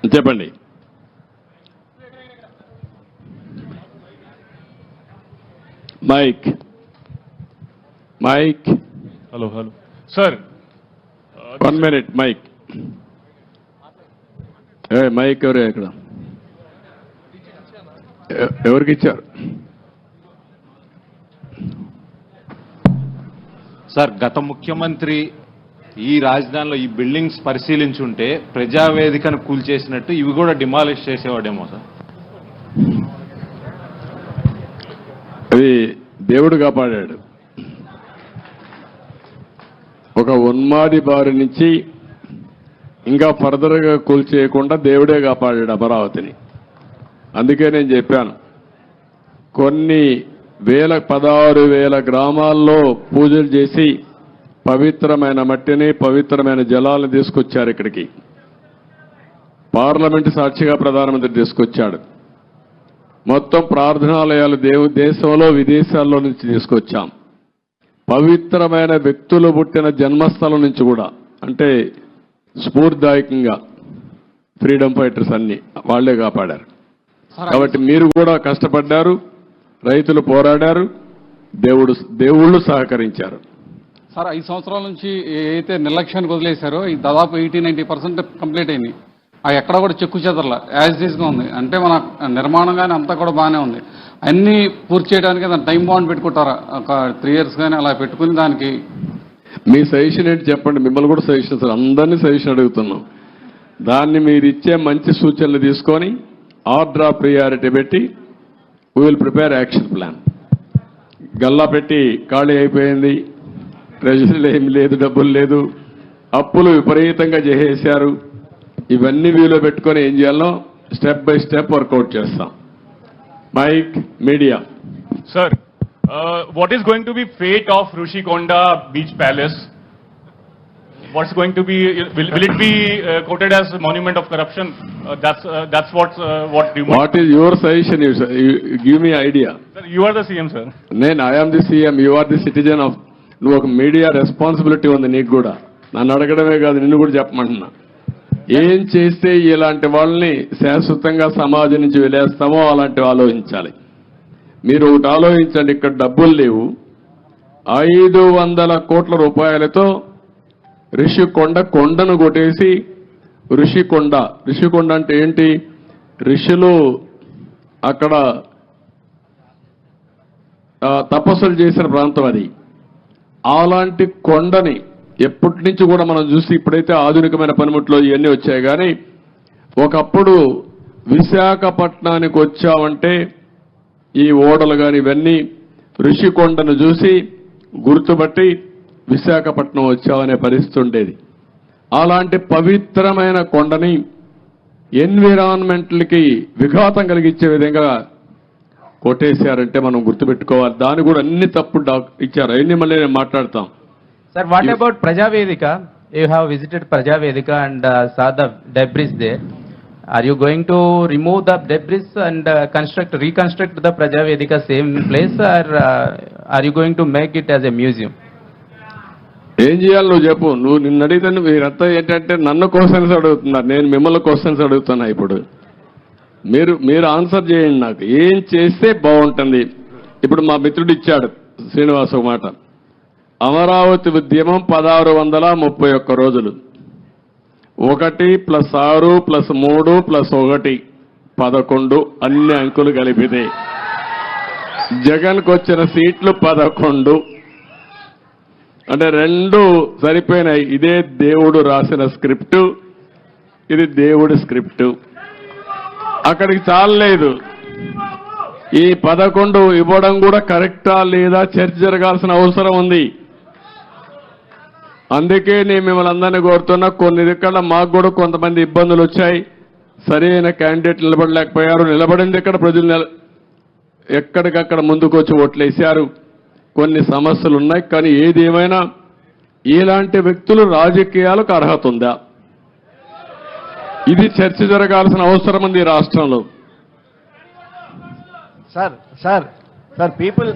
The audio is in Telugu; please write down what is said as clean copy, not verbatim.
చెప్పండి. Mic mic. Hello hello sir, 1 minute mic. Mic ఎవరు ఇక్కడ? ఎవరికి ఇచ్చారు? సార్, గత ముఖ్యమంత్రి ఈ రాజధానిలో ఈ బిల్డింగ్స్ పరిశీలించుంటే ప్రజావేదికను కూల్చేసినట్టు ఇవి కూడా డిమాలిష్ చేసేవాడేమో సార్. అది దేవుడు కాపాడాడు. ఒక ఉన్మాది బారి నుంచి ఇంకా ఫర్దర్గా కూల్చేయకుండా దేవుడే కాపాడాడు అమరావతిని. అందుకే నేను చెప్పాను, కొన్ని 16,000 గ్రామాల్లో పూజలు చేసి పవిత్రమైన మట్టిని, పవిత్రమైన జలాలను తీసుకొచ్చారు ఇక్కడికి. పార్లమెంటు సాక్షిగా ప్రధానమంత్రి తీసుకొచ్చాడు. మొత్తం ప్రార్థనాలయాలు దేశంలో విదేశాల్లో నుంచి తీసుకొచ్చాం. పవిత్రమైన వ్యక్తులు పుట్టిన జన్మస్థలం నుంచి కూడా, అంటే స్ఫూర్తిదాయకంగా ఫ్రీడమ్ ఫైటర్స్ అన్ని వాళ్లే కాపాడారు. కాబట్టి మీరు కూడా కష్టపడ్డారు, రైతులు పోరాడారు, దేవుళ్ళు సహకరించారు. సార్, 5 సంవత్సరాల నుంచి ఏదైతే నిర్లక్ష్యానికి వదిలేశారో ఈ దాదాపు 80-90% కంప్లీట్ అయింది. ఆ ఎక్కడ కూడా చెక్కు చెదరల యాజ్ ఈజ్గా ఉంది. అంటే మన నిర్మాణం కానీ అంతా కూడా బాగానే ఉంది. అన్నీ పూర్తి చేయడానికి దాని టైం బాండ్ పెట్టుకుంటారా? ఒక 3 years కానీ అలా పెట్టుకుని దానికి మీ సజెషన్ ఏంటి చెప్పండి. మిమ్మల్ని కూడా సజెషన్, సార్ అందరినీ సజెషన్ అడుగుతున్నాం. దాన్ని మీరు ఇచ్చే మంచి సూచనలు తీసుకొని ఆర్డర్ ఆఫ్ ప్రియారిటీ పెట్టి we will prepare action plan. Galla పెట్టి ఖాళీ అయిపోయింది, ట్రెజరీలో ఏమి లేదు, డబ్బులు లేదు, అప్పులు విపరీతంగా చేసేశారు. ఇవన్నీ వీలో పెట్టుకొని ఏం చేయాలో స్టెప్ బై స్టెప్ వర్కౌట్ చేస్తాం. Mic media. Sir, what is going to be fate of Rushikonda Beach Palace? What's going to be? Will it be quoted as a monument of corruption? That's what you. What is your suggestion? You give me idea. Sir, you are the CM, sir. I am the CM. You are the citizen of. నువ్వు ఒక మీడియా రెస్పాన్సిబిలిటీ ఉంది నీకు కూడా. నన్ను అడగడమే కాదు, నిన్ను కూడా చెప్పమంటున్నా. ఏం చేస్తే ఇలాంటి వాళ్ళని శాశ్వతంగా సమాజం నుంచి వెలేస్తామో అలాంటివి ఆలోచించాలి. మీరు ఒకటి ఆలోచించండి, ఇక్కడ డబ్బులు లేవు. 500 కోట్ల రూపాయలతో కొండను కొట్టేసి ఋషికొండ అంటే ఏంటి? ఋషులు అక్కడ తపస్సులు చేసిన ప్రాంతం అది. అలాంటి కొండని ఎప్పటి నుంచి కూడా మనం చూసి, ఇప్పుడైతే ఆధునికమైన పనిముట్లు ఇవన్నీ వచ్చాయి, కానీ ఒకప్పుడు విశాఖపట్నానికి వచ్చామంటే ఈ ఓడలు కానీ ఇవన్నీ ఋషికొండను చూసి గుర్తుపట్టి విశాఖపట్నం వచ్చామనే పరిస్థితి ఉండేది. అలాంటి పవిత్రమైన కొండని ఎన్విరాన్మెంట్లకి విఘాతం కలిగించే విధంగా కొట్టేశారంటే మనం గుర్తుపెట్టుకోవాలి. దాని కూడా అన్ని తప్పుడు ఇచ్చారు. అవన్నీ మళ్ళీ నేను మాట్లాడతాం. Sir, what about Prajavedika? You have visited Prajavedika and saw the debris there. Are you going to remove the debris and reconstruct the Prajavedika same place, or are you going to make it as a museum? ఏం చేయాలి నువ్వు చెప్పు. నువ్వు నిన్ను అడిగితే మీరంతా ఏంటంటే నన్ను క్వశ్చన్స్ అడుగుతున్నారు, నేను మిమ్మల్ని క్వశ్చన్స్ అడుగుతున్నా. ఇప్పుడు మీరు ఆన్సర్ చేయండి. నాకు ఏం చేస్తే బాగుంటుంది? ఇప్పుడు మా మిత్రుడు ఇచ్చాడు శ్రీనివాస్ ఒక మాట. అమరావతి ఉద్యమం 1631 రోజులు. 1 + 6 + 3 + 1 11 అన్ని అంకులు కలిపితే జగన్కు వచ్చిన సీట్లు 11. అంటే 2 సరిపోయినాయి. ఇదే దేవుడు రాసిన స్క్రిప్టు, ఇది దేవుడి స్క్రిప్టు. అక్కడికి చాలలేదు. ఈ 11 ఇవ్వడం కూడా కరెక్టా లేదా చర్చ జరగాల్సిన అవసరం ఉంది. అందుకే నేను మిమ్మల్ని అందరినీ కోరుతున్నా, కొన్ని దిక్కల మాకు కూడా కొంతమంది ఇబ్బందులు వచ్చాయి. సరైన క్యాండిడేట్ నిలబడలేకపోయారు. నిలబడింది ఇక్కడ ప్రజలు ఎక్కడికక్కడ ముందుకు వచ్చి ఓట్లేశారు. కొన్ని సమస్యలు ఉన్నాయి. కానీ ఏది ఏమైనా ఇలాంటి వ్యక్తులు రాజకీయాలకు అర్హత ఉందా? ఇది చర్చ జరగాల్సిన అవసరం ఉంది రాష్ట్రంలో. Sir people